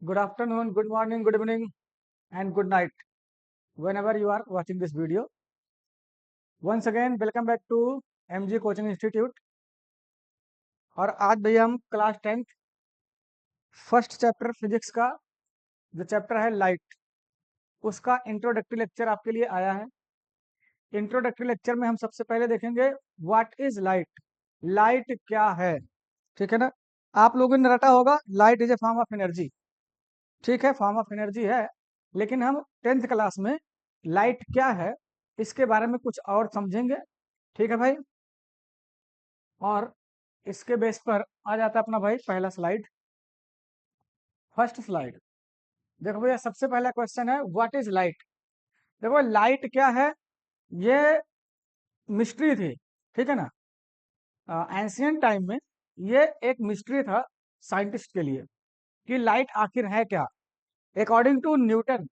Good afternoon, good morning, good evening, and good night. Whenever you are watching this video, once again, welcome back to MG Coaching Institute. और आज भैया हम class 10th first chapter physics का जो chapter है light, उसका introductory lecture आपके लिए आया है। इंट्रोडक्टरी लेक्चर में हम सबसे पहले देखेंगे व्हाट इज लाइट। लाइट क्या है, ठीक है ना। आप लोगों ने रटा होगा light is a form of energy. ठीक है, फॉर्म ऑफ एनर्जी है, लेकिन हम 10th क्लास में लाइट क्या है इसके बारे में कुछ और समझेंगे। ठीक है भाई, और इसके बेस पर आ जाता है अपना भाई पहला स्लाइड, फर्स्ट स्लाइड। देखो भैया, सबसे पहला क्वेश्चन है व्हाट इज लाइट। देखो लाइट क्या है, ये मिस्ट्री थी, ठीक है ना। एंशियंट टाइम में ये एक मिस्ट्री था साइंटिस्ट के लिए कि लाइट आखिर है क्या। According to Newton,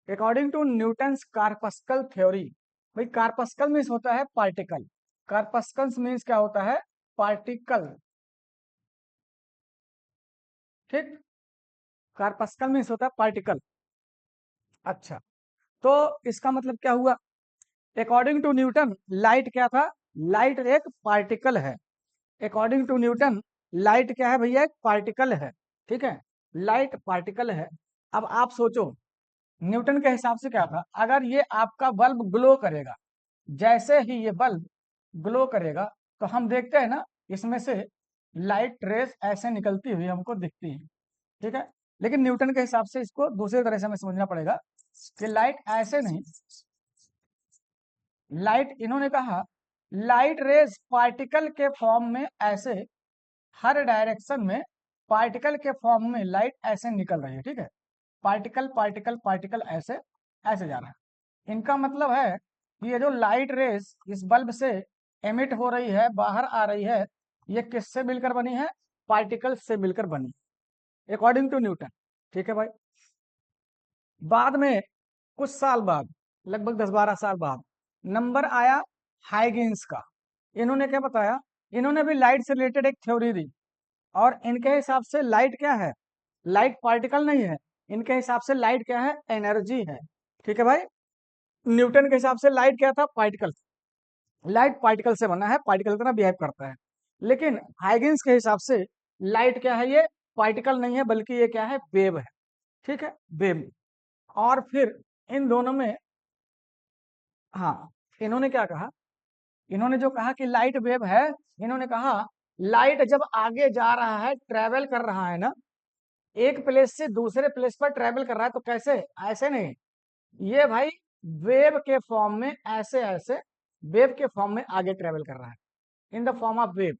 according to Newton's corpuscular theory. भाई कार्पस्कल मीन्स होता है पार्टिकल, कार्पस्कल्स मीन्स क्या होता है, पार्टिकल। ठीक, कार्पस्कल मीन्स होता है पार्टिकल। अच्छा, तो इसका मतलब क्या हुआ, अकॉर्डिंग टू न्यूटन लाइट क्या था, लाइट एक पार्टिकल है। अकॉर्डिंग टू न्यूटन लाइट क्या है भैया, एक पार्टिकल है। ठीक है, लाइट पार्टिकल है। अब आप सोचो न्यूटन के हिसाब से क्या था, अगर ये आपका बल्ब ग्लो करेगा, जैसे ही ये बल्ब ग्लो करेगा तो हम देखते हैं ना इसमें से लाइट रेस ऐसे निकलती हुई हमको दिखती है। ठीक है, लेकिन न्यूटन के हिसाब से इसको दूसरी तरह से हमें समझना पड़ेगा कि लाइट ऐसे नहीं, लाइट इन्होंने कहा लाइट रेस पार्टिकल के फॉर्म में ऐसे, हर डायरेक्शन में पार्टिकल के फॉर्म में लाइट ऐसे निकल रही है। ठीक है, पार्टिकल पार्टिकल पार्टिकल ऐसे ऐसे जा रहा है। इनका मतलब है कि ये जो लाइट रेस इस बल्ब से एमिट हो रही है, बाहर आ रही है, ये किससे मिलकर बनी है, पार्टिकल से मिलकर बनी, अकॉर्डिंग टू न्यूटन। ठीक है भाई, बाद में कुछ साल बाद, लगभग 10-12 साल बाद नंबर आया हाइगेंस का। इन्होंने क्या बताया, इन्होंने भी लाइट से रिलेटेड एक थ्योरी दी, और इनके हिसाब से लाइट क्या है, लाइट पार्टिकल नहीं है, इनके हिसाब से लाइट क्या है, एनर्जी है। ठीक है भाई, न्यूटन के हिसाब से लाइट क्या था, पार्टिकल। लाइट पार्टिकल से बना है, पार्टिकल की तरह बिहेव करता है। लेकिन हाइगेंस के हिसाब से लाइट क्या है, ये पार्टिकल नहीं है, बल्कि ये क्या है, वेव है। ठीक है, वेव। और फिर इन दोनों में, हाँ, इन्होंने क्या कहा, इन्होंने जो कहा कि लाइट वेव है, इन्होंने कहा लाइट जब आगे जा रहा है, ट्रेवल कर रहा है ना, एक प्लेस से दूसरे प्लेस पर ट्रेवल कर रहा है, तो कैसे, ऐसे नहीं, ये भाई वेव के फॉर्म में ऐसे ऐसे, वेव के फॉर्म में आगे ट्रेवल कर रहा है, in the form of wave,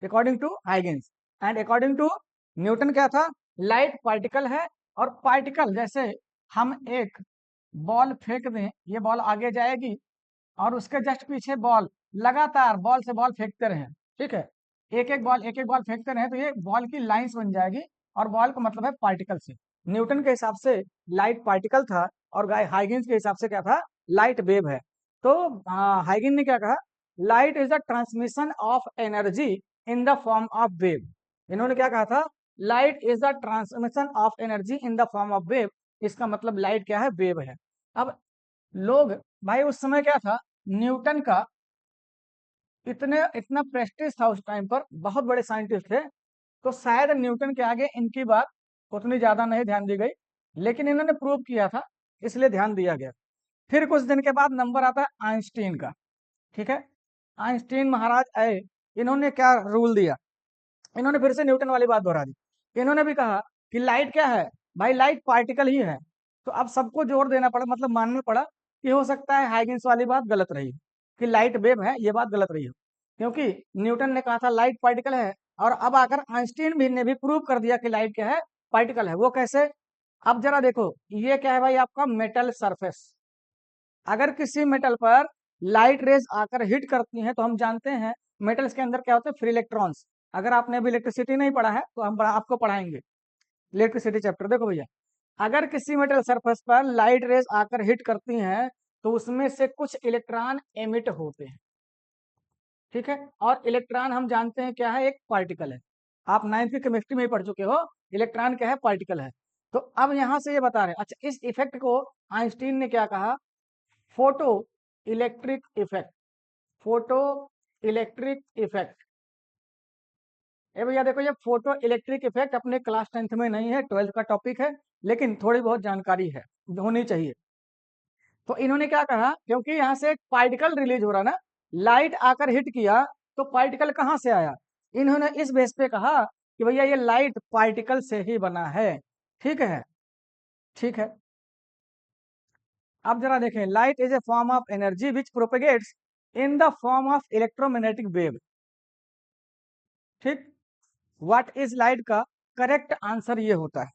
according to Huygens. And according to Newton क्या था, लाइट पार्टिकल है। और पार्टिकल जैसे हम एक बॉल फेंक दें, ये बॉल आगे जाएगी, और उसके जस्ट पीछे बॉल, लगातार बॉल से बॉल फेंकते रहे, ठीक है, एक एक बॉल फेंकते रहे, तो ये बॉल की लाइंस बन जाएगी, और बॉल का मतलब है पार्टिकल से। न्यूटन के हिसाब से लाइट पार्टिकल था, और हाइगेंस के हिसाब से क्या था, लाइट वेव है। तो हाइगेन ने क्या कहा, light is the transmission of energy in the form of wave. इन्होंने क्या कहा था, light is the transmission of energy in the form of wave. इसका मतलब लाइट क्या है, वेव है। अब लोग, भाई उस समय क्या था, न्यूटन का इतने इतना प्रेस्टीज था उस टाइम पर, बहुत बड़े साइंटिस्ट थे, तो शायद न्यूटन के आगे इनकी बात उतनी ज्यादा नहीं ध्यान दी गई, लेकिन इन्होंने प्रूव किया था, इसलिए ध्यान दिया गया। फिर कुछ दिन के बाद नंबर आता है आइंस्टीन का। ठीक है, आइंस्टीन महाराज आए, इन्होंने क्या रूल दिया, इन्होंने फिर से न्यूटन वाली बात दोहरा दी। इन्होंने भी कहा कि लाइट क्या है, भाई लाइट पार्टिकल ही है। तो अब सबको जोर देना पड़ा, मतलब मानना पड़ा कि हो सकता है हाइगेंस वाली बात गलत रही, कि लाइट वेव है, ये बात गलत रही हो, क्योंकि न्यूटन ने कहा था लाइट पार्टिकल है, और अब आकर आइंस्टीन भी ने भी प्रूव कर दिया कि लाइट क्या है, पार्टिकल है। वो कैसे, अब जरा देखो, ये क्या है भाई, आपका मेटल सरफेस। अगर किसी मेटल पर लाइट रेज आकर हिट करती हैं, तो हम जानते हैं मेटल्स के अंदर क्या होते हैं, फ्री इलेक्ट्रॉन्स। अगर आपने अभी इलेक्ट्रिसिटी नहीं पढ़ा है तो हम आपको पढ़ाएंगे इलेक्ट्रिसिटी चैप्टर। देखो भैया, अगर किसी मेटल सरफेस पर लाइट रेज आकर हिट करती हैं, तो उसमें से कुछ इलेक्ट्रॉन एमिट होते हैं। ठीक है, और इलेक्ट्रॉन हम जानते हैं क्या है, एक पार्टिकल है। आप 9th की केमिस्ट्री में ही पढ़ चुके हो, इलेक्ट्रॉन क्या है, पार्टिकल है। तो अब यहां से ये बता रहे हैं, अच्छा इस इफेक्ट को आइंस्टीन ने क्या कहा, photoelectric effect, photoelectric effect. ए भैया देखो, ये फोटो इलेक्ट्रिक इफेक्ट अपने क्लास 10th में नहीं है, 12th का टॉपिक है, लेकिन थोड़ी बहुत जानकारी है, होनी चाहिए। तो इन्होंने क्या कहा, क्योंकि यहाँ से एक पार्टिकल रिलीज हो रहा ना, लाइट आकर हिट किया, तो पार्टिकल कहाँ से आया, इन्होंने इस बेस पे कहा कि भैया ये लाइट पार्टिकल से ही बना है। ठीक है, ठीक है। अब जरा देखें, light is a form of energy which propagates in the form of electromagnetic wave. ठीक, व्हाट इज लाइट का करेक्ट आंसर ये होता है।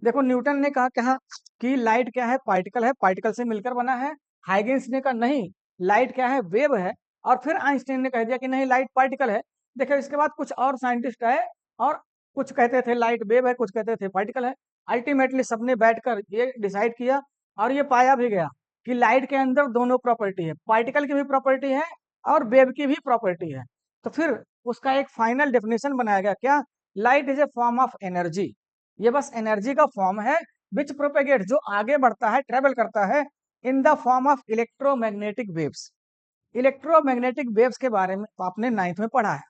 देखो न्यूटन ने कहा कि लाइट क्या है, पार्टिकल है, पार्टिकल से मिलकर बना है। हाइगेंस ने कहा नहीं, लाइट क्या है, वेव है। और फिर आइंस्टाइन ने कह दिया कि नहीं, लाइट पार्टिकल है। देखो इसके बाद कुछ और साइंटिस्ट आए और कुछ कहते थे लाइट वेव है, कुछ कहते थे पार्टिकल है। अल्टीमेटली सबने बैठकर ये डिसाइड किया और ये पाया भी गया कि लाइट के अंदर दोनों प्रॉपर्टी है, पार्टिकल की भी प्रॉपर्टी है और वेव की भी प्रॉपर्टी है। तो फिर उसका एक फाइनल डेफिनेशन बनाया गया, क्या, light is a form of energy, ये बस एनर्जी का फॉर्म है, विच प्रोपेगेट, जो आगे बढ़ता है, ट्रेवल करता है, in the form of electromagnetic waves. Electromagnetic waves के बारे में तो आपने 9th में पढ़ा है।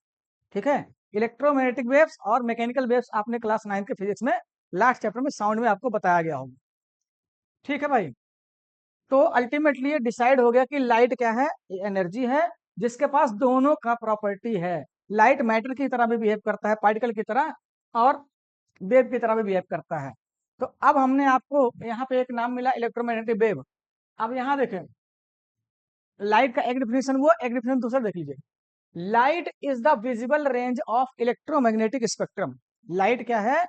ठीक है, इलेक्ट्रोमैग्नेटिक वेव्स और मैकेनिकल वेव्स आपने क्लास 9th के फिजिक्स में लास्ट चैप्टर में साउंड में आपको बताया गया होगा। ठीक है भाई, तो अल्टीमेटली ये डिसाइड हो गया कि लाइट क्या है, एनर्जी है जिसके पास दोनों का प्रॉपर्टी है। लाइट मैटर की तरह भी बिहेव करता है, पार्टिकल की तरह, और वेव की तरह भी बिहेव करता है। तो अब हमने आपको यहाँ पे एक नाम मिला, इलेक्ट्रोमैग्नेटिक वेव। अब यहाँ देखें, लाइट का एक डिफिनेशन वो, एक डिफिनेशन दूसरा देख लीजिए। Light is the visible range of electromagnetic spectrum. Light क्या है,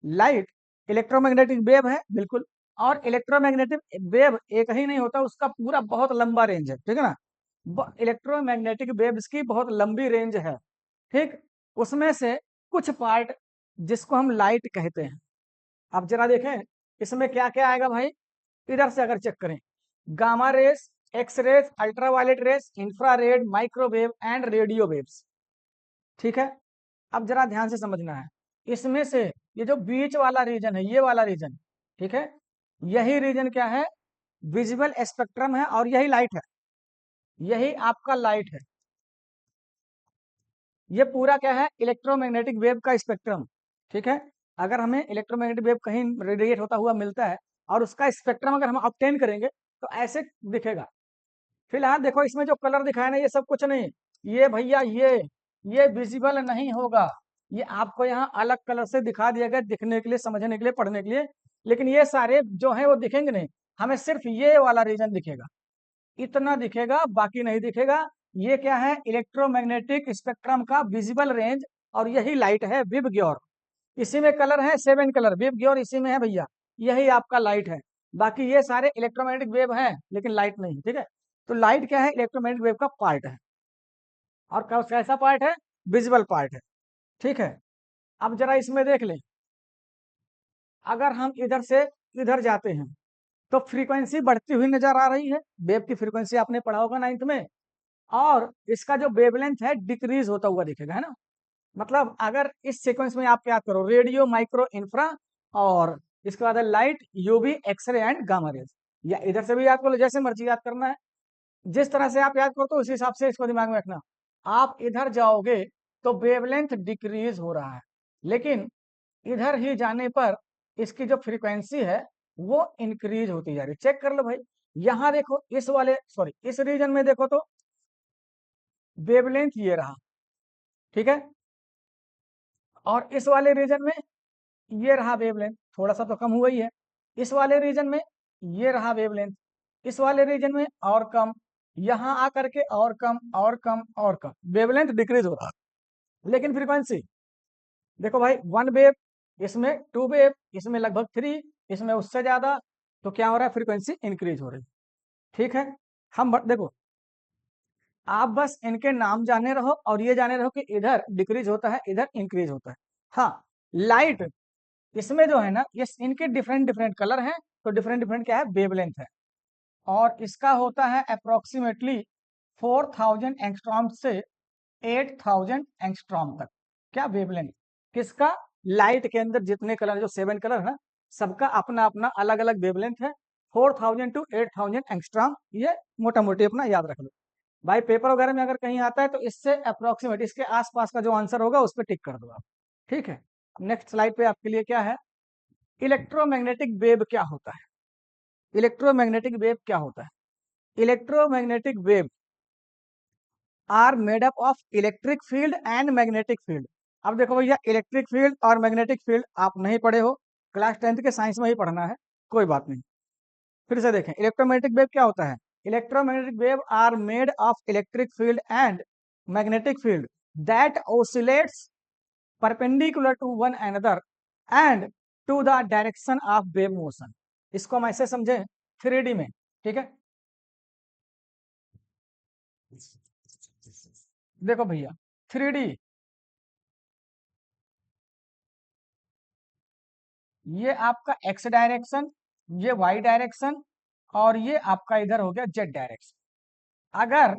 लाइट इलेक्ट्रोमैग्नेटिक वेव है, बिल्कुल। और इलेक्ट्रोमैग्नेटिक वेव एक ही नहीं होता, उसका पूरा बहुत लंबा रेंज है, ठीक है ना। इलेक्ट्रोमैग्नेटिक वेव्स की बहुत लंबी रेंज है। ठीक, उसमें से कुछ पार्ट जिसको हम लाइट कहते हैं। अब जरा देखें इसमें क्या क्या आएगा भाई, इधर से अगर चेक करें, gamma rays, X rays, ultraviolet rays, infrared, microwave and radio waves. ठीक है, अब जरा ध्यान से समझना है, इसमें से ये जो बीच वाला रीजन है, ये वाला रीजन, ठीक है, यही रीजन क्या है, विजिबल स्पेक्ट्रम है, और यही लाइट है, यही आपका लाइट है। ये पूरा क्या है, इलेक्ट्रोमैग्नेटिक वेव का स्पेक्ट्रम। ठीक है, अगर हमें इलेक्ट्रोमैग्नेटिक वेव कहीं रेडिएट होता हुआ मिलता है और उसका स्पेक्ट्रम अगर हम ऑब्टेन करेंगे तो ऐसे दिखेगा। फिलहाल देखो इसमें जो कलर दिखाया ना, ये सब कुछ नहीं, ये भैया ये विजिबल नहीं होगा, ये आपको यहाँ अलग कलर से दिखा दिया गया, दिखने के लिए, समझने के लिए, पढ़ने के लिए। लेकिन ये सारे जो है वो दिखेंगे नहीं, हमें सिर्फ ये वाला रीजन दिखेगा, इतना दिखेगा, बाकी नहीं दिखेगा। ये क्या है, इलेक्ट्रोमैग्नेटिक स्पेक्ट्रम का विजिबल रेंज, और यही लाइट है, विव ग्योर। इसी में कलर है 7 कलर, विव ग्योर इसी में है भैया, यही आपका लाइट है। बाकी ये सारे इलेक्ट्रोमैग्नेटिक वेव हैं लेकिन लाइट नहीं। ठीक है, तो लाइट क्या है, इलेक्ट्रोमैग्नेटिक वेव का पार्ट है, और कैसा पार्ट है, विजिबल पार्ट है। ठीक है, अब जरा इसमें देख लें, अगर हम इधर से इधर जाते हैं तो फ्रीक्वेंसी बढ़ती हुई नजर आ रही है, वेव की फ्रीक्वेंसी आपने पढ़ा होगा 9th में, और इसका जो वेवलेंथ है डिक्रीज होता हुआ दिखेगा, है ना। मतलब अगर इस सीक्वेंस में आप याद करो, रेडियो, माइक्रो, इंफ्रा, और इसके बाद light, UV, X ray and gamma rays, या इधर से भी याद करो, जैसे मर्जी याद करना है, जिस तरह से आप याद करो तो उसी हिसाब से इसको दिमाग में रखना। आप इधर जाओगे तो वेवलेंथ डिक्रीज हो रहा है, लेकिन इधर ही जाने पर इसकी जो फ्रीक्वेंसी है वो इंक्रीज होती जा रही है। चेक कर लो भाई, यहां देखो, इस वाले, सॉरी, इस रीजन में देखो तो वेवलेंथ ये रहा, ठीक है, और इस वाले रीजन में ये रहा वेवलेंथ, थोड़ा सा तो कम हुआ ही है। इस वाले रीजन में ये रहा वेवलेंथ, इस वाले रीजन में और कम, यहां आकर के और कम और कम और कम, वेवलेंथ डिक्रीज हो रहा है। लेकिन फ्रीक्वेंसी देखो भाई, 1 वेव, इसमें 2 वेव, इसमें लगभग 3, इसमें उससे ज्यादा, तो क्या हो रहा है, फ्रीक्वेंसी इंक्रीज हो रही है। ठीक है, देखो, आप बस इनके नाम जाने रहो और ये जाने रहो कि इधर डिक्रीज होता है, इधर इंक्रीज होता है। हाँ, लाइट, इसमें जो है ना, ये इनके डिफरेंट डिफरेंट कलर हैं, तो डिफरेंट डिफरेंट क्या है, वेवलेंथ है, और इसका होता है अप्रोक्सीमेटली 4000 एंगस्ट्रॉम से 8000 एंगस्ट्रॉम तक, क्या, वेवलेंथ, किसका, लाइट के अंदर जितने कलर, जो 7 कलर है ना, सबका अपना अपना अलग अलग वेवलेंथ है। 4000 टू 8000 एंगस्ट्रॉम, ये मोटा मोटी अपना याद रख लो। भाई पेपर वगैरह में अगर कहीं आता है तो इससे अप्रोक्सीमेट, इसके आसपास का जो आंसर होगा उस पर टिक कर दो आप। ठीक है, नेक्स्ट स्लाइड पे आपके लिए क्या है, इलेक्ट्रोमैग्नेटिक वेव क्या होता है। इलेक्ट्रोमैग्नेटिक वेव क्या होता है? Electromagnetic wave are made up of electric field and magnetic field. अब देखो भैया, इलेक्ट्रिक फील्ड और मैग्नेटिक फील्ड आप नहीं पढ़े हो, क्लास 10th के साइंस में ही पढ़ना है, कोई बात नहीं। फिर से देखें, इलेक्ट्रोमैग्नेटिक वेव क्या होता है। Electromagnetic wave are made of electric field and magnetic field that oscillates perpendicular to one another and to the direction of wave motion. इसको हम ऐसे समझें 3D में, ठीक है। देखो भैया, 3D, ये आपका एक्स डायरेक्शन, ये वाई डायरेक्शन, और ये आपका इधर हो गया जेड डायरेक्शन। अगर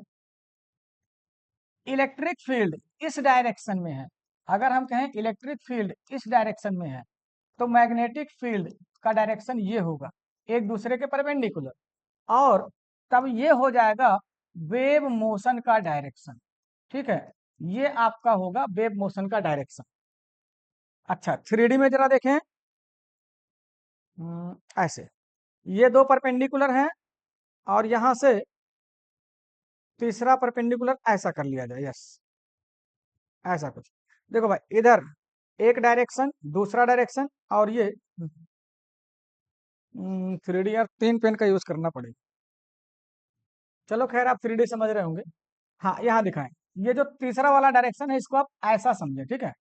इलेक्ट्रिक फील्ड इस डायरेक्शन में है, अगर हम कहें इलेक्ट्रिक फील्ड इस डायरेक्शन में है, तो मैग्नेटिक फील्ड का डायरेक्शन ये होगा, एक दूसरे के परपेंडिकुलर, और तब ये हो जाएगा वेव मोशन का डायरेक्शन। ठीक है, ये आपका होगा वेव मोशन का डायरेक्शन। अच्छा, 3D में जरा देखें, ऐसे ये दो परपेंडिकुलर हैं, और यहां से तीसरा परपेंडिकुलर ऐसा कर लिया जाए, यस, ऐसा कुछ। देखो भाई, इधर एक डायरेक्शन, दूसरा डायरेक्शन, और ये 3D यार 3 पेन का यूज करना पड़ेगा। चलो खैर, आप 3D समझ रहे होंगे। हाँ, यहाँ दिखाएं, ये जो तीसरा वाला डायरेक्शन है इसको आप ऐसा समझे, ठीक है।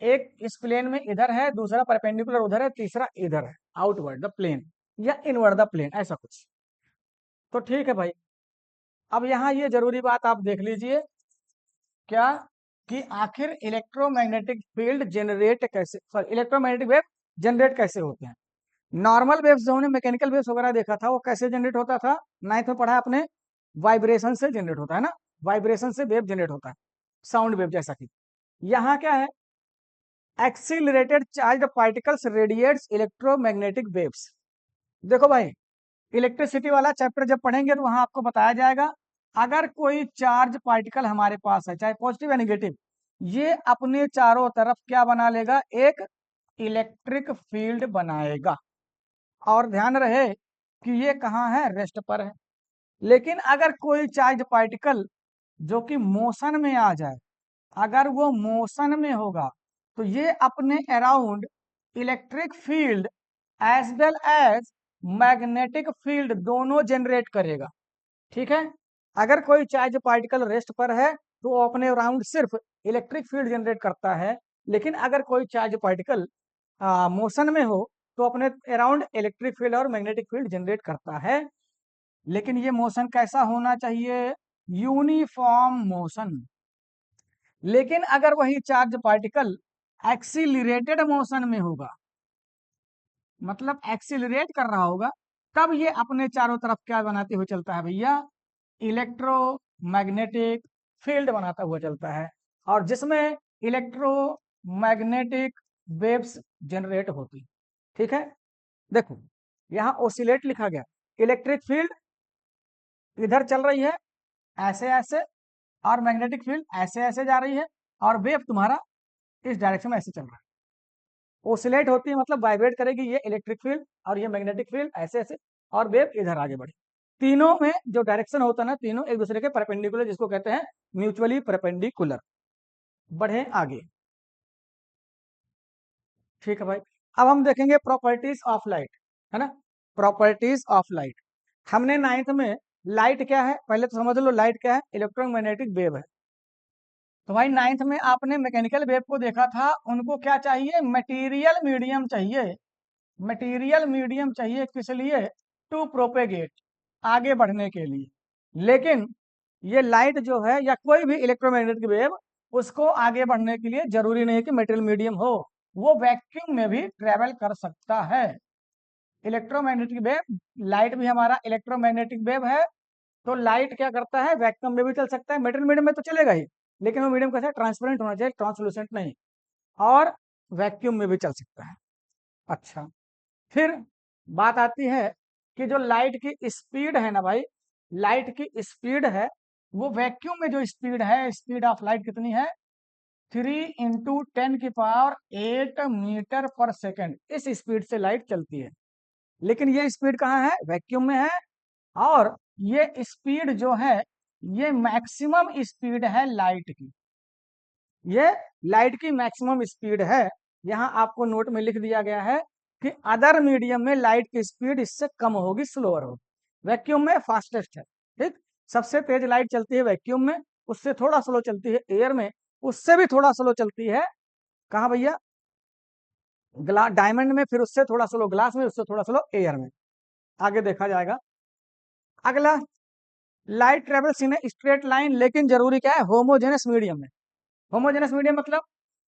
एक इस प्लेन में इधर है, दूसरा परपेंडिकुलर उधर है, तीसरा इधर है, आउटवर्ड द प्लेन या इनवर्ड द प्लेन, ऐसा कुछ। तो ठीक है भाई, अब यहाँ ये जरूरी बात आप देख लीजिए, क्या, कि आखिर इलेक्ट्रोमैग्नेटिक फील्ड जनरेट कैसे, सॉरी, इलेक्ट्रोमैग्नेटिक वेव जनरेट कैसे होते हैं। नॉर्मल वेव्स जो हमने मैकेनिकल वेव्स वगैरह देखा था, वो कैसे जनरेट होता था, 9th में पढ़ा आपने, वाइब्रेशन से जनरेट होता है ना, वाइब्रेशन से वेव जनरेट होता है, साउंड वेव जैसा कि। यहाँ क्या है, accelerated charged particles radiates electromagnetic waves. देखो भाई, इलेक्ट्रिसिटी वाला चैप्टर जब पढ़ेंगे तो वहां आपको बताया जाएगा, अगर कोई चार्ज पार्टिकल हमारे पास है, चाहे पॉजिटिव या नेगेटिव, ये अपने चारों तरफ क्या बना लेगा, एक इलेक्ट्रिक फील्ड बनाएगा। और ध्यान रहे कि ये कहाँ है, रेस्ट पर है। लेकिन अगर कोई चार्ज पार्टिकल जो कि मोशन में आ जाए, अगर वो मोशन में होगा, तो ये अपने around electric field as well as magnetic field दोनों जनरेट करेगा। ठीक है, अगर कोई चार्ज पार्टिकल रेस्ट पर है तो वो अपने अराउंड सिर्फ इलेक्ट्रिक फील्ड जनरेट करता है, लेकिन अगर कोई चार्ज पार्टिकल मोशन में हो तो अपने अराउंड इलेक्ट्रिक फील्ड और मैग्नेटिक फील्ड जनरेट करता है। लेकिन ये मोशन कैसा होना चाहिए, यूनिफॉर्म मोशन। लेकिन अगर वही चार्ज पार्टिकल एक्सीलरेटेड मोशन में होगा, मतलब एक्सीलरेट कर रहा होगा, तब ये अपने चारों तरफ क्या बनाते हुए चलता है भैया, इलेक्ट्रोमैग्नेटिक फील्ड बनाता हुआ चलता है, और जिसमें इलेक्ट्रोमैग्नेटिक वेव्स जनरेट होती। ठीक है, देखो यहाँ ओसिलेट लिखा गया, इलेक्ट्रिक फील्ड इधर चल रही है ऐसे ऐसे, और मैग्नेटिक फील्ड ऐसे ऐसे जा रही है, और वेव तुम्हारा इस डायरेक्शन में ऐसे चल रहा है। ओसिलेट होती है मतलब वाइब्रेट करेगी ये इलेक्ट्रिक फील्ड, और ये मैग्नेटिक फील्ड ऐसे ऐसे, और वेव इधर आगे बढ़े। तीनों में जो डायरेक्शन होता है ना, तीनों एक दूसरे के परपेंडिकुलर, जिसको कहते हैं म्यूचुअली परपेंडिकुलर। बढ़े आगे, ठीक है भाई। अब हम देखेंगे प्रॉपर्टीज ऑफ लाइट, है ना, प्रॉपर्टीज ऑफ लाइट। हमने 9th में लाइट क्या है पहले तो समझ लो, लाइट क्या है, इलेक्ट्रोमैग्नेटिक वेव है। तो भाई 9th में आपने मैकेनिकल वेव को देखा था, उनको क्या चाहिए, मटेरियल मीडियम चाहिए। मटेरियल मीडियम चाहिए किस लिए, टू प्रोपेगेट, आगे बढ़ने के लिए। लेकिन ये लाइट जो है या कोई भी इलेक्ट्रोमैग्नेटिक वेव, उसको आगे बढ़ने के लिए जरूरी नहीं है कि मटेरियल मीडियम हो, वो वैक्यूम में भी ट्रेवल कर सकता है। इलेक्ट्रोमैग्नेटिक वेव, लाइट भी हमारा इलेक्ट्रोमैग्नेटिक वेव है, तो लाइट क्या करता है, वैक्यूम में भी चल सकता है, मटेरियल मीडियम में तो चलेगा ही, लेकिन वो मीडियम कैसा है, ट्रांसपेरेंट होना चाहिए, ट्रांसलूसेंट नहीं, और वैक्यूम में भी चल सकता है। अच्छा, फिर बात आती है कि जो लाइट की स्पीड है ना भाई, लाइट की स्पीड है, वो वैक्यूम में जो स्पीड है, स्पीड ऑफ लाइट कितनी है? 3 × 10⁸ मीटर पर सेकेंड, इस स्पीड से लाइट चलती है। लेकिन ये स्पीड कहाँ है? वैक्यूम में है। और ये स्पीड जो है, ये मैक्सिमम स्पीड है लाइट की, ये लाइट की मैक्सिमम स्पीड है। यहाँ आपको नोट में लिख दिया गया है कि अदर मीडियम में लाइट की स्पीड इससे कम होगी, स्लोअर होगी, वैक्यूम में फास्टेस्ट है। ठीक, सबसे तेज लाइट चलती है वैक्यूम में, उससे थोड़ा स्लो चलती है एयर में, उससे भी थोड़ा स्लो चलती है कहाँ भैया? ग्लास डायमंड में, फिर उससे थोड़ा स्लो ग्लास में, उससे थोड़ा स्लो एयर में। आगे देखा जाएगा। अगला, light travels in a straight line, लेकिन जरूरी क्या है? होमोजेनस मीडियम में। होमोजेनस मीडियम मतलब,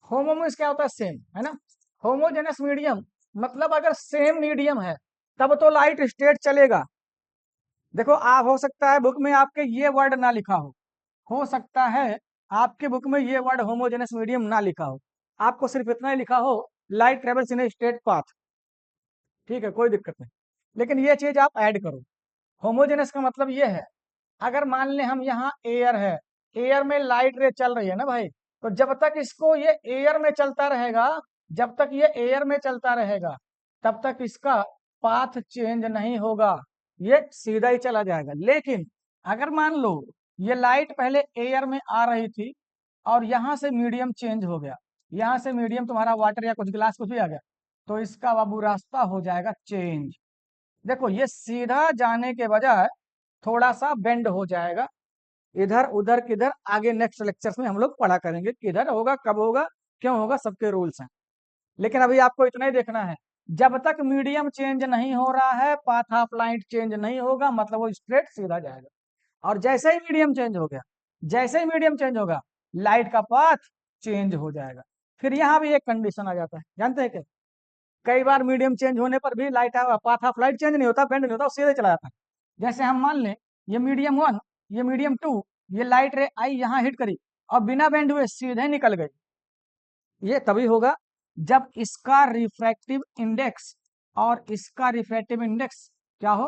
होमोमस क्या होता है? सेम, है ना। होमोजेनस मीडियम मतलब अगर सेम मीडियम है तब तो लाइट स्ट्रेट चलेगा। देखो, आप हो सकता है बुक में आपके ये वर्ड ना लिखा हो सकता है आपके बुक में ये वर्ड होमोजेनस मीडियम ना लिखा हो, आपको सिर्फ इतना ही लिखा हो light travels in a straight path. ठीक है, कोई दिक्कत नहीं, लेकिन ये चीज आप ऐड करो। होमोजेनस का मतलब ये है, अगर मान ले हम यहाँ एयर है, एयर में लाइट रे चल रही है ना भाई, तो जब तक इसको ये एयर में चलता रहेगा, जब तक ये एयर में चलता रहेगा, तब तक इसका पाथ चेंज नहीं होगा, ये सीधा ही चला जाएगा। लेकिन अगर मान लो ये लाइट पहले एयर में आ रही थी और यहाँ से मीडियम चेंज हो गया, यहाँ से मीडियम तुम्हारा वाटर या कुछ ग्लास कुछ भी आ गया, तो इसका बाबू रास्ता हो जाएगा चेंज। देखो, ये सीधा जाने के बजाय थोड़ा सा बेंड हो जाएगा, इधर उधर किधर, आगे नेक्स्ट लेक्चर्स में हम लोग पढ़ा करेंगे किधर होगा, कब होगा, क्यों होगा, सबके रूल्स हैं। लेकिन अभी आपको इतना ही देखना है, जब तक मीडियम चेंज नहीं हो रहा है, पाथ ऑफ लाइट चेंज नहीं होगा, मतलब वो स्ट्रेट सीधा जाएगा। और जैसे ही मीडियम चेंज हो गया, जैसे ही मीडियम चेंज होगा, लाइट का पाथ चेंज हो जाएगा। फिर यहाँ भी एक कंडीशन आ जाता है, जानते हैं क्या? कई बार मीडियम चेंज होने पर भी light path of light change नहीं होता, बेंड नहीं होता, वो सीधे चला जाता है। जैसे हम मान लें ये मीडियम 1, ये मीडियम 2, ये लाइट रे आई यहाँ हिट करी और बिना बेंड हुए सीधे निकल गई। ये तभी होगा जब इसका रिफ्रैक्टिव इंडेक्स और इसका रिफ्रैक्टिव इंडेक्स क्या हो?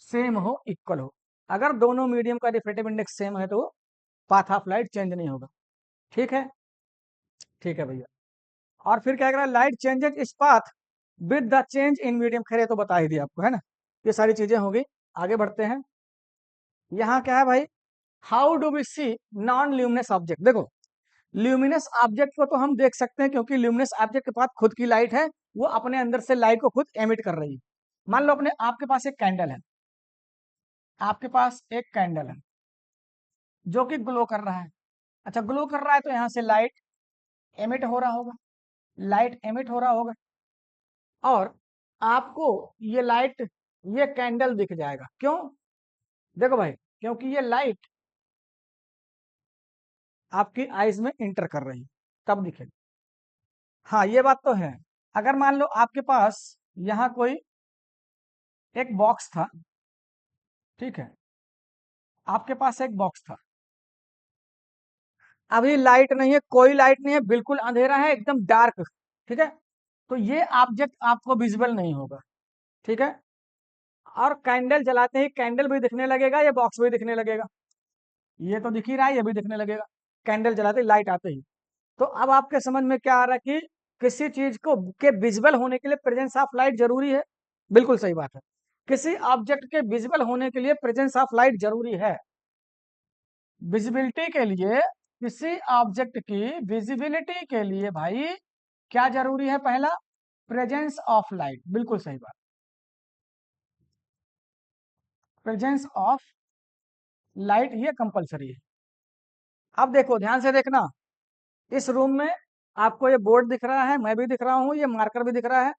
सेम हो, इक्वल हो। अगर दोनों मीडियम का रिफ्रैक्टिव इंडेक्स सेम है तो पाथ ऑफ लाइट चेंज नहीं होगा। ठीक है, ठीक है भैया। और फिर क्या कह रहा है? लाइट चेंजेज इस path with the change in medium. खैर, ये तो बता ही दिया आपको, है ना। ये सारी चीजें हो गई। आगे बढ़ते हैं। यहाँ क्या है भाई? How do we see non luminous object? देखो, ल्यूमिनस ऑब्जेक्ट को तो हम देख सकते हैं क्योंकि ल्यूमिनस ऑब्जेक्ट के पास खुद की लाइट है, वो अपने अंदर से लाइट को खुद एमिट कर रही है। मान लो अपने आपके पास एक कैंडल है, आपके पास एक कैंडल है जो कि ग्लो कर रहा है। अच्छा, ग्लो कर रहा है तो यहाँ से लाइट एमिट हो रहा होगा, लाइट एमिट हो रहा होगा, और आपको ये लाइट, ये कैंडल दिख जाएगा। क्यों? देखो भाई, क्योंकि ये लाइट आपकी आईज में इंटर कर रही है, तब दिखेगा। हाँ, ये बात तो है। अगर मान लो आपके पास यहाँ कोई एक बॉक्स था, ठीक है, आपके पास एक बॉक्स था, अभी लाइट नहीं है, कोई लाइट नहीं है, बिल्कुल अंधेरा है, एकदम डार्क, ठीक है, तो ये ऑब्जेक्ट आपको विजिबल नहीं होगा। ठीक है, और कैंडल जलाते ही कैंडल भी दिखने लगेगा, ये बॉक्स भी दिखने लगेगा, ये तो दिख ही रहा है, ये भी दिखने लगेगा कैंडल जलाते ही, लाइट आते ही। तो अब आपके समझ में क्या आ रहा है कि किसी चीज को के विजिबल होने के लिए प्रेजेंस ऑफ लाइट जरूरी है। बिल्कुल सही बात है, किसी ऑब्जेक्ट के विजिबल होने के लिए प्रेजेंस ऑफ लाइट जरूरी है। विजिबिलिटी के लिए, किसी ऑब्जेक्ट की विजिबिलिटी के लिए भाई क्या जरूरी है? पहला, प्रेजेंस ऑफ लाइट। बिल्कुल सही बात, प्रेजेंस ऑफ लाइट ये कंपलसरी है। अब देखो, ध्यान से देखना, इस रूम में आपको ये बोर्ड दिख रहा है, मैं भी दिख रहा हूं, ये मार्कर भी दिख रहा है,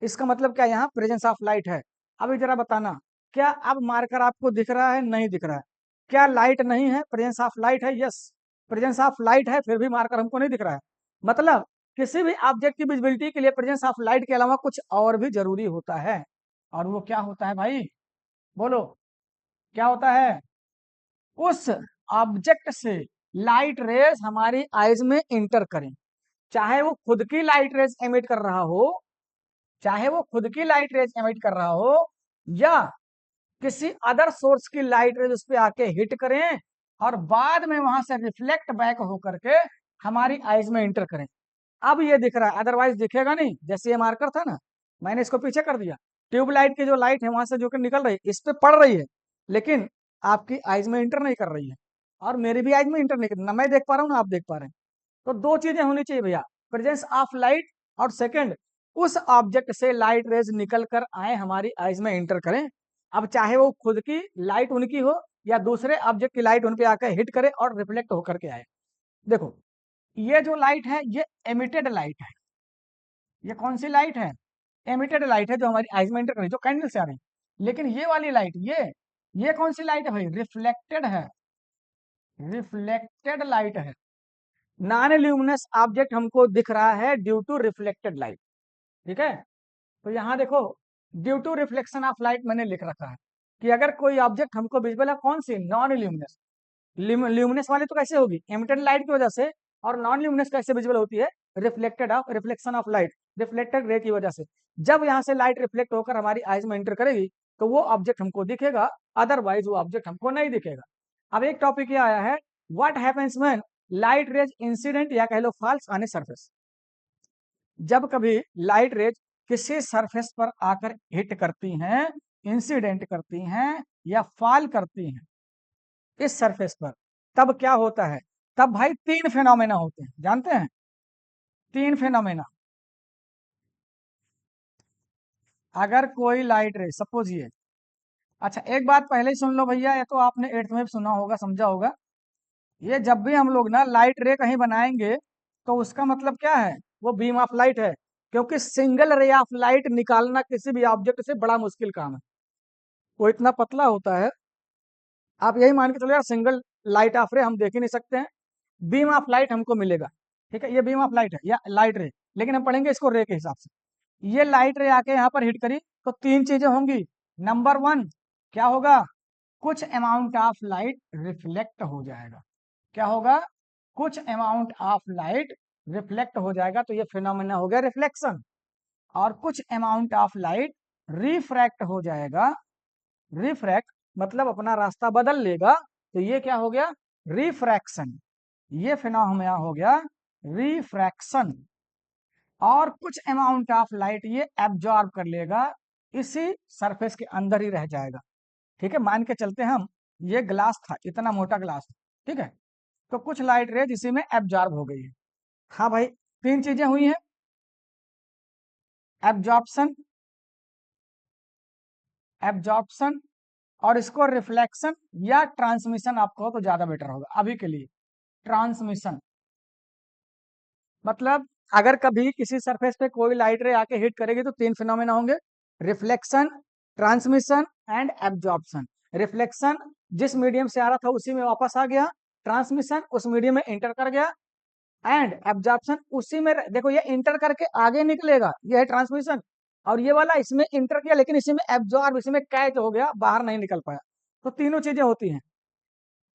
इसका मतलब क्या? यहाँ प्रेजेंस ऑफ लाइट है। अभी जरा बताना, क्या अब मार्कर आपको दिख रहा है? नहीं दिख रहा है। क्या लाइट नहीं है? प्रेजेंस ऑफ लाइट है, यस, प्रेजेंस ऑफ लाइट है, फिर भी मार्कर हमको नहीं दिख रहा है। मतलब किसी भी ऑब्जेक्ट की विजिबिलिटी के लिए प्रेजेंस ऑफ लाइट के अलावा कुछ और भी जरूरी होता है। और वो क्या होता है भाई? बोलो, क्या होता है? उस ऑब्जेक्ट से लाइट रेज हमारी आईज में इंटर करें, चाहे वो खुद की लाइट रेज एमिट कर रहा हो, चाहे वो खुद की लाइट रेज एमिट कर रहा हो या किसी अदर सोर्स की लाइट रेज उस पर आके हिट करें और बाद में वहां से रिफ्लेक्ट बैक होकर के हमारी आईज में इंटर करें। अब ये दिख रहा है, अदरवाइज दिखेगा नहीं। जैसे ये मार्कर था ना, मैंने इसको पीछे कर दिया, ट्यूबलाइट की जो लाइट है वहां से जो कि निकल रही है इस पे पड़ रही है, लेकिन आपकी आईज में इंटर नहीं कर रही है, और मेरी भी आईज में इंटर नहीं कर, ना मैं देख पा रहा हूँ ना आप देख पा रहे हैं। तो दो चीजें होनी चाहिए भैया, प्रेजेंस ऑफ लाइट, और सेकंड उस ऑब्जेक्ट से लाइट रेज निकल कर आए हमारी आईज में इंटर करें। अब चाहे वो खुद की लाइट उनकी हो या दूसरे ऑब्जेक्ट की लाइट उन पे आकर हिट करे और रिफ्लेक्ट होकर के आए। देखो ये जो लाइट है ये एमिटेड लाइट है। ये कौन सी लाइट है? एमिटेड लाइट है, जो हमारी आईज में इंटर कर रही है, जो कैंडल से आ रही है। लेकिन ये वाली लाइट, ये कौन सी लाइट है भाई? रिफ्लेक्टेड है, रिफ्लेक्टेड लाइट है। नॉन ल्यूमिनस ऑब्जेक्ट हमको दिख रहा है ड्यू टू रिफ्लेक्टेड लाइट। ठीक है, तो यहां देखो due to reflection of light मैंने लिख रखा है कि अगर कोई ऑब्जेक्ट हमको विजिबल है, कौन सी? Non luminous. ल्यूमिनस वाली तो कैसे होगी? एमिटेड लाइट की वजह से। और नॉन ल्यूमिनस कैसे विजिबल होती है? Reflected of, reflection of light, reflected ray की वजह से। जब यहाँ से लाइट रिफ्लेक्ट होकर हमारी आईज में एंटर करेगी तो वो ऑब्जेक्ट हमको दिखेगा, अदरवाइज वो ऑब्जेक्ट हमको नहीं दिखेगा। अब एक टॉपिक ये आया है, what happens when light rays incident या कह लो फॉल्स ऑन ए सरफेस। जब कभी लाइट रेज किसी सरफेस पर आकर हिट करती हैं, इंसिडेंट करती हैं या फॉल करती हैं इस सरफेस पर, तब क्या होता है? तब भाई तीन फिनोमेना होते हैं, जानते हैं? तीन फिनोमेना। अगर कोई लाइट रे, सपोज ये, अच्छा एक बात पहले ही सुन लो भैया, ये तो आपने एट्थ में भी सुना होगा, समझा होगा। ये जब भी हम लोग ना लाइट रे कहीं बनाएंगे तो उसका मतलब क्या है? वो बीम ऑफ लाइट है, क्योंकि सिंगल रे ऑफ लाइट निकालना किसी भी ऑब्जेक्ट से बड़ा मुश्किल काम है। वो इतना पतला होता है, आप यही मान के चलो यार, सिंगल लाइट ऑफ रे हम देख ही नहीं सकते हैं, बीम ऑफ लाइट हमको मिलेगा। ठीक है, ये बीम ऑफ लाइट है या लाइट रे, लेकिन हम पढ़ेंगे इसको रे के हिसाब से। ये लाइट रे आके यहाँ पर हिट करी तो तीन चीजें होंगी। नंबर वन, क्या होगा? कुछ अमाउंट ऑफ लाइट रिफ्लेक्ट हो जाएगा। क्या होगा? कुछ अमाउंट ऑफ लाइट रिफ्लेक्ट हो जाएगा, तो ये फिनोमेना हो गया रिफ्लेक्शन। और कुछ अमाउंट ऑफ लाइट रिफ्रैक्ट हो जाएगा। रिफ्रैक्ट मतलब अपना रास्ता बदल लेगा, तो ये क्या हो गया? रिफ्रैक्शन। ये फिनोमेना हो गया रिफ्रैक्शन। और कुछ अमाउंट ऑफ लाइट ये एब्जॉर्ब कर लेगा, इसी सरफेस के अंदर ही रह जाएगा। ठीक है, मान के चलते हम, ये ग्लास था, इतना मोटा ग्लास, ठीक है, तो कुछ लाइट रेज इसी में एब्जॉर्ब हो गई है। हाँ भाई, तीन चीजें हुई हैं, एब्जॉर्प्शन, एब्जॉर्प्शन, और इसको रिफ्लेक्शन या ट्रांसमिशन आप कहो तो ज्यादा बेटर होगा अभी के लिए। ट्रांसमिशन मतलब अगर कभी किसी सरफेस पे कोई लाइट रे आके हिट करेगी तो तीन फिनोमेना होंगे, reflection, transmission and absorption. Reflection जिस मीडियम से आ रहा था उसी में वापस आ गया, ट्रांसमिशन उस मीडियम में इंटर कर गया, एंड एब्जॉर्प्शन उसी में, देखो ये इंटर करके आगे निकलेगा, ये है ट्रांसमिशन। और ये वाला इसमें इंटर किया लेकिन इसी में एब्जॉर्ब, इसी में कैच हो गया, बाहर नहीं निकल पाया। तो तीनों चीजें होती हैं।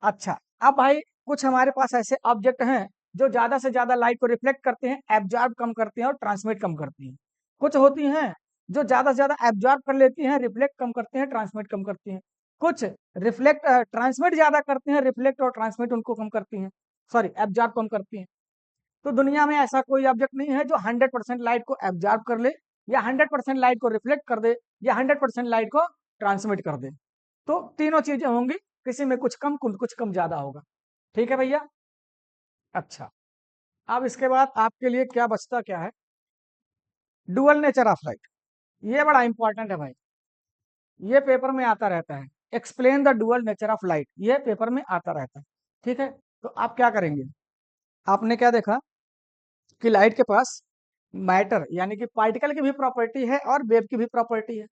अच्छा, अब भाई कुछ हमारे पास ऐसे ऑब्जेक्ट हैं जो ज्यादा से ज्यादा लाइट को रिफ्लेक्ट करते हैं, एब्जॉर्ब कम करते हैं और ट्रांसमिट कम करती हैं। कुछ होती हैं जो ज्यादा से ज्यादा एब्जॉर्ब कर लेती हैं, रिफ्लेक्ट कम करते हैं, ट्रांसमिट कम करती हैं। कुछ रिफ्लेक्ट ट्रांसमिट ज्यादा करते हैं, रिफ्लेक्ट और ट्रांसमिट उनको कम करती हैं, सॉरी एब्जॉर्ब कम करती हैं। तो दुनिया में ऐसा कोई ऑब्जेक्ट नहीं है जो 100% लाइट को एब्जॉर्ब कर ले, या 100% लाइट को रिफ्लेक्ट कर दे, या 100% लाइट को ट्रांसमिट कर दे। तो तीनों चीजें होंगी, किसी में कुछ कम कुछ कम ज्यादा होगा। ठीक है भैया। अच्छा, अब इसके बाद आपके लिए क्या बचता क्या है? डुअल नेचर ऑफ लाइट, ये बड़ा इंपॉर्टेंट है भाई, ये पेपर में आता रहता है। Explain the dual nature of light, ये पेपर में आता रहता है। ठीक है, तो आप क्या करेंगे? आपने क्या देखा कि लाइट के पास मैटर यानी कि पार्टिकल की भी प्रॉपर्टी है और वेव की भी प्रॉपर्टी है।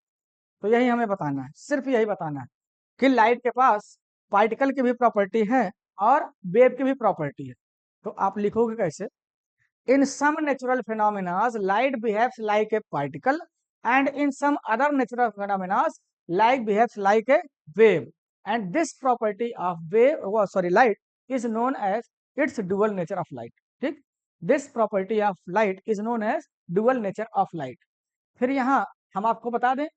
तो यही हमें बताना है, सिर्फ यही बताना है कि लाइट के पास पार्टिकल की भी प्रॉपर्टी है और वेव की भी प्रॉपर्टी है। तो आप लिखोगे कैसे? In some natural phenomena, light behaves like a particle, and in some other natural phenomena, light behaves like a wave. And this property of light is known as its dual nature of light. ठीक? This property of light is known as dual nature of light. फिर यहाँ हम आपको बता दें,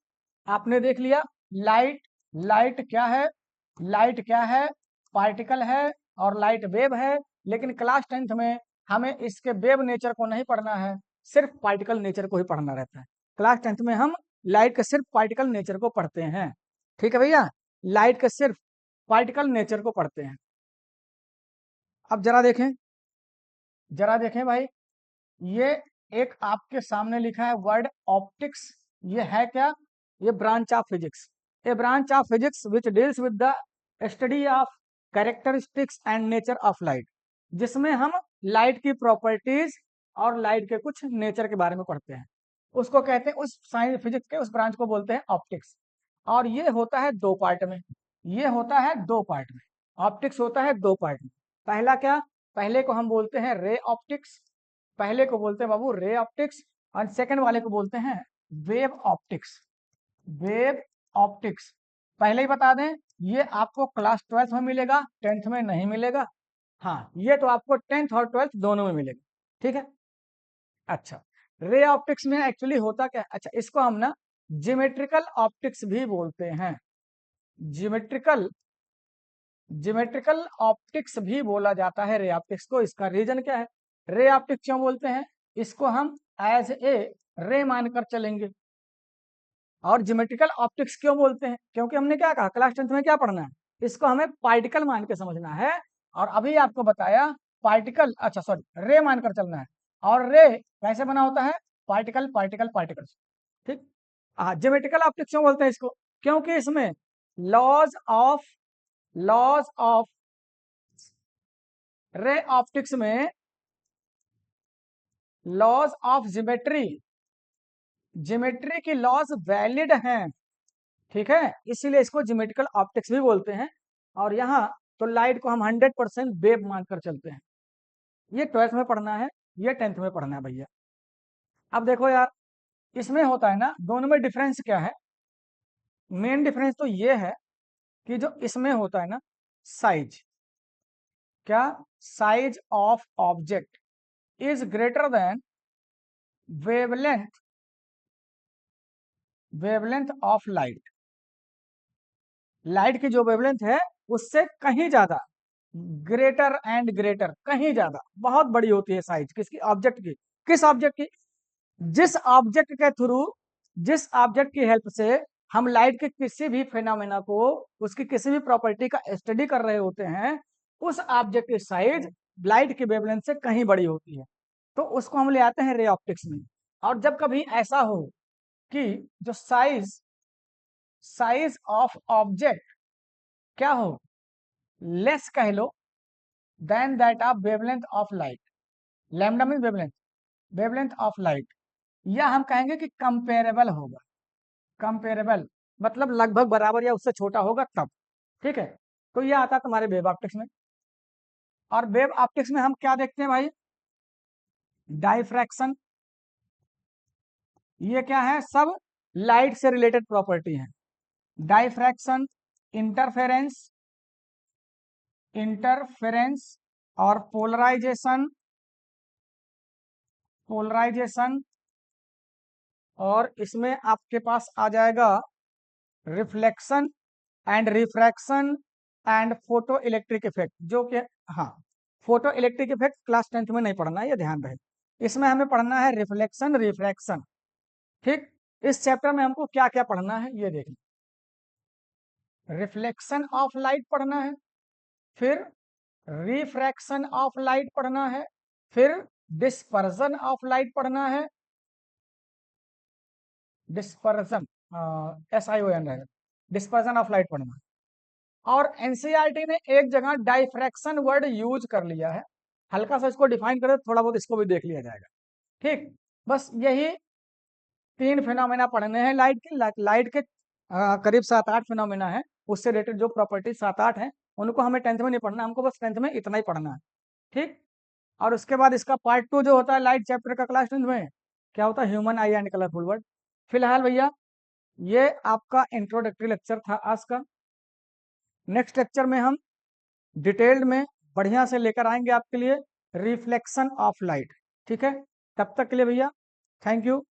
आपने देख लिया लाइट, लाइट क्या है, लाइट क्या है, पार्टिकल है और लाइट वेव है। लेकिन क्लास 10th में हमें इसके वेव नेचर को नहीं पढ़ना है, सिर्फ पार्टिकल नेचर को ही पढ़ना रहता है। क्लास 10th में हम लाइट के सिर्फ पार्टिकल नेचर को पढ़ते हैं। ठीक है भैया, लाइट के सिर्फ पार्टिकल नेचर को पढ़ते हैं। अब जरा देखें, जरा देखें भाई, ये एक आपके सामने लिखा है वर्ड ऑप्टिक्स। ये है क्या? ये branch of physics, A branch of physics which deals with the study of characteristics and nature of light, जिसमें हम लाइट की प्रॉपर्टीज और लाइट के कुछ नेचर के बारे में पढ़ते हैं। उसको कहते हैं, उस साइंस फिजिक्स के उस ब्रांच को बोलते हैं ऑप्टिक्स। और ये होता है दो पार्ट में, ये होता है दो पार्ट में। ऑप्टिक्स होता है दो पार्ट में। पहला क्या? पहले को हम बोलते हैं रे ऑप्टिक्स, पहले को बोलते हैं बाबू रे ऑप्टिक्स, और सेकंड वाले को बोलते हैं वेव ऑप्टिक्स। वेव ऑप्टिक्स पहले ही बता दें, ये आपको क्लास 12th में मिलेगा, 10th में नहीं मिलेगा। हाँ, ये तो आपको 10th और 12th दोनों में मिलेगा। ठीक है, अच्छा, रे ऑप्टिक्स में एक्चुअली होता क्या? अच्छा, इसको हम ना जियोमेट्रिकल ऑप्टिक्स भी बोलते हैं। जियोमेट्रिकल, जियोमेट्रिकल ऑप्टिक्स भी बोला जाता है रे ऑप्टिक्स को। इसका रीजन क्या है? रे ऑप्टिक्स क्यों बोलते हैं? इसको हम एज ए रे मानकर चलेंगे। और ज्योमेट्रिकल ऑप्टिक्स क्यों बोलते हैं? क्योंकि हमने क्या कहा, क्लास 10th में क्या पढ़ना है, इसको हमें पार्टिकल मान के समझना है। और अभी आपको बताया पार्टिकल, अच्छा सॉरी, रे मानकर चलना है। और रे कैसे बना होता है? Particle particle particle. ठीक, हाँ, ज्योमेट्रिकल ऑप्टिक्स क्यों बोलते हैं इसको? क्योंकि इसमें laws of, laws of ray optics में लॉज ऑफ ज्योमेट्री, ज्योमेट्री की लॉज वैलिड हैं। ठीक है, इसीलिए इसको ज्योमेट्रिकल ऑप्टिक्स भी बोलते हैं। और यहाँ तो लाइट को हम 100% वेव मानकर चलते हैं। ये 12th में पढ़ना है, ये 10th में पढ़ना है भैया। अब देखो यार, इसमें होता है ना, दोनों में डिफरेंस क्या है? मेन डिफरेंस तो ये है कि जो इसमें होता है ना साइज, क्या? Size of object is greater than wavelength, wavelength of light. Light की जो वेवलेंथ है उससे कहीं ज्यादा, ग्रेटर एंड ग्रेटर, कहीं ज्यादा, बहुत बड़ी होती है साइज किसकी? ऑब्जेक्ट की। किस ऑब्जेक्ट की? जिस ऑब्जेक्ट के थ्रू, जिस ऑब्जेक्ट की हेल्प से हम लाइट के किसी भी फेनोमेना को, उसकी किसी भी प्रॉपर्टी का स्टडी कर रहे होते हैं, उस ऑब्जेक्ट की साइज लाइट की वेवलेंथ से कहीं बड़ी होती है, तो उसको हम ले आते हैं रे ऑप्टिक्स में। और जब कभी ऐसा हो कि जो साइज, साइज ऑफ ऑब्जेक्ट क्या हो, लेस कह लो than that of wavelength of light, lambda mean wavelength, wavelength of light, या हम कहेंगे कि कंपेरेबल होगा। कंपेरेबल मतलब लगभग बराबर या उससे छोटा होगा तब। ठीक है, तो ये आता है तुम्हारे वेव ऑप्टिक्स में। और वेव ऑप्टिक्स में हम क्या देखते हैं भाई? डाइफ्रैक्शन, ये क्या है? सब लाइट से रिलेटेड प्रॉपर्टी है। डाइफ्रैक्शन, इंटरफेरेंस, इंटरफेरेंस और पोलराइजेशन, पोलराइजेशन। और इसमें आपके पास आ जाएगा reflection and refraction and photo electric effect, जो कि, हाँ, photo electric effect class 10th में नहीं पढ़ना है, ये ध्यान रहे। इसमें हमें पढ़ना है रिफ्लेक्शन, रिफ्रैक्शन। ठीक, इस चैप्टर में हमको क्या क्या पढ़ना है ये देखिए। रिफ्लेक्शन ऑफ लाइट पढ़ना है, फिर रिफ्रैक्शन ऑफ लाइट पढ़ना है, फिर डिस्पर्जन ऑफ लाइट पढ़ना है, डिस्पर्जन, SION है, डिस्पर्जन ऑफ लाइट पढ़ना है। और एनसीईआरटी ने एक जगह डाइफ्रैक्शन वर्ड यूज कर लिया है, हल्का सा इसको डिफाइन करें, थोड़ा बहुत इसको भी देख लिया जाएगा। ठीक, बस यही 3 फिनोमेना पढ़ने हैं लाइट के। लाइट के करीब 7-8 फिनोमेना है, उससे रिलेटेड जो प्रॉपर्टी 7-8 है, उनको हमें 10th में नहीं पढ़ना, हमको बस 10th में इतना ही पढ़ना है। ठीक, और उसके बाद इसका पार्ट 2 जो होता है लाइट चैप्टर का क्लास 10th में, क्या होता है? Human I and colourful word. फिलहाल भैया ये आपका इंट्रोडक्टरी लेक्चर था आज का। नेक्स्ट लेक्चर में हम डिटेल्ड में बढ़िया से लेकर आएंगे आपके लिए रिफ्लेक्शन ऑफ लाइट। ठीक है, तब तक के लिए भैया थैंक यू।